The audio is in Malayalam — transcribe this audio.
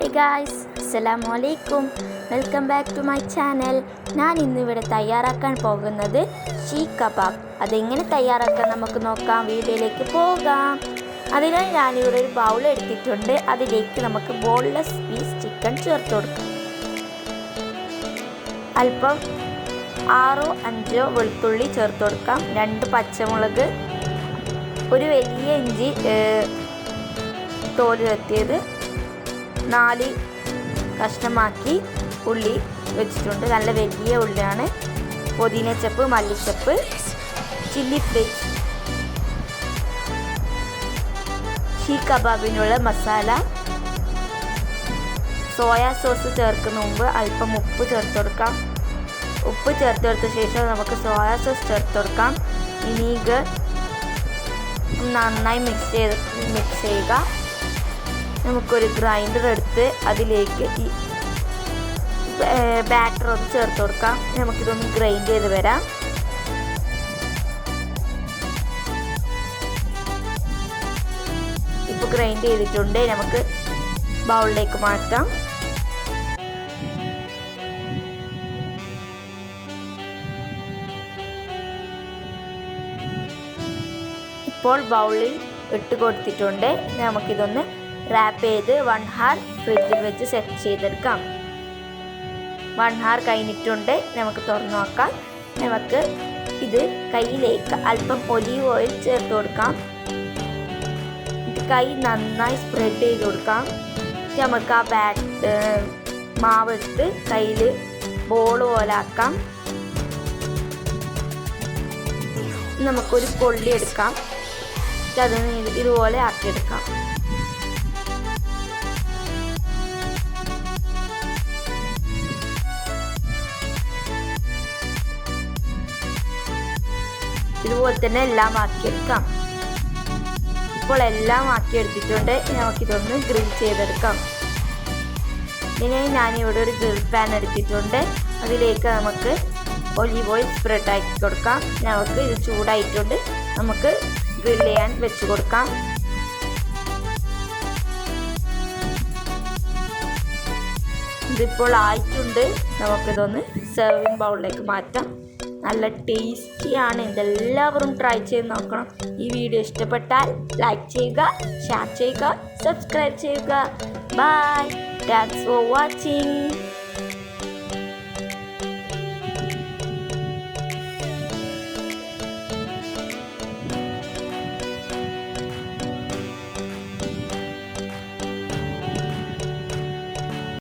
Hey guys, Assalamualaikum. Welcome back to my channel. ഞാൻ ഇന്നിവിടെ തയ്യാറാക്കാൻ പോകുന്നത് ഷീഖ് കബാബ്. അതെങ്ങനെ തയ്യാറാക്കാൻ നമുക്ക് നോക്കാം. വീഡിയോയിലേക്ക് പോകാം. അതിനായി ഞാനിവിടെ ഒരു ബൗൾ എടുത്തിട്ടുണ്ട്. അതിലേക്ക് നമുക്ക് ബോൺലെസ് പീസ് ചിക്കൻ ചേർത്ത് കൊടുക്കാം. അല്പം 6-5 വെളുത്തുള്ളി ചേർത്ത് കൊടുക്കാം. 2 പച്ചമുളക്, ഒരു വലിയ ഇഞ്ചി തോല് കത്തിയത്, 4 കഷ്ണമാക്കി ഉള്ളി വെച്ചിട്ടുണ്ട്. നല്ല വലിയ ഉള്ളിയാണ്. പുതിനച്ചപ്പ്, മല്ലിച്ചപ്പ്, ചില്ലി ഫ്ലേക്സ്, ഷീഖ് കബാബിനുള്ള മസാല, സോയാ സോസ് ചേർക്കുന്ന മുമ്പ് അല്പം ഉപ്പ് ചേർത്ത് കൊടുക്കാം. ഉപ്പ് ചേർത്ത് കൊടുത്ത ശേഷം നമുക്ക് സോയാ സോസ് ചേർത്ത് കൊടുക്കാം. വിനീഗർ നന്നായി മിക്സ് ചെയ്യുക. നമുക്കൊരു ഗ്രൈൻഡർ എടുത്ത് അതിലേക്ക് ഈ ബാറ്റർ ഒന്ന് ചേർത്ത് കൊടുക്കാം. നമുക്കിതൊന്ന് ഗ്രൈൻഡ് ചെയ്ത് വരാം. ഇപ്പോൾ ഗ്രൈൻഡ് ചെയ്തിട്ടുണ്ട്. നമുക്ക് ബൗളിലേക്ക് മാറ്റാം. ഇപ്പോൾ ബൗളിൽ ഇട്ട് കൊടുത്തിട്ടുണ്ട്. നമുക്കിതൊന്ന് റാപ്പ് ചെയ്ത് 1 hour ഫ്രിഡ്ജിൽ വെച്ച് സെറ്റ് ചെയ്തെടുക്കാം. 1 hour കഴിഞ്ഞിട്ടുണ്ട്. നമുക്ക് തുറന്നു നോക്കാം. നമുക്ക് ഇത് കയ്യിലേക്ക് അല്പം ഒലീവ് ഓയിൽ ചേർത്ത് കൊടുക്കാം. കൈ നന്നായി സ്പ്രെഡ് ചെയ്ത് കൊടുക്കാം. നമുക്ക് ആ മാവെടുത്ത് കയ്യിൽ ബോൾ പോലെ ആക്കാം. നമുക്കൊരു കൊള്ളി എടുക്കാം. അതിന് ഇതുപോലെ ആക്കിയെടുക്കാം. ഇതുപോലെ തന്നെ എല്ലാം ആക്കിയെടുക്കാം. ഇപ്പോൾ എല്ലാം ആക്കിയെടുത്തിട്ടുണ്ട്. നമുക്കിതൊന്ന് ഗ്രിൽ ചെയ്തെടുക്കാം. ഇതിനായി ഞാനിവിടെ ഒരു ഗ്രിൽ പാൻ എടുത്തിട്ടുണ്ട്. അതിലേക്ക് നമുക്ക് ഒലീവ് ഓയിൽ സ്പ്രെഡ് ആക്കി കൊടുക്കാം. നമുക്ക് ഇത് ചൂടായിട്ടുണ്ട്. നമുക്ക് ഗ്രിൽ ചെയ്യാൻ വെച്ച് കൊടുക്കാം. ഇതിപ്പോൾ ആയിട്ടുണ്ട്. നമുക്കിതൊന്ന് സെർവിങ് ബൗളിലേക്ക് മാറ്റാം. നല്ല ടേസ്റ്റിയാണ്. ഇതെല്ലാവരും ട്രൈ ചെയ്ത് നോക്കണം. ഈ വീഡിയോ ഇഷ്ടപ്പെട്ടാൽ ലൈക്ക് ചെയ്യുക, ഷെയർ ചെയ്യുക, സബ്സ്ക്രൈബ് ചെയ്യുക. ബൈ. Thanks for watching.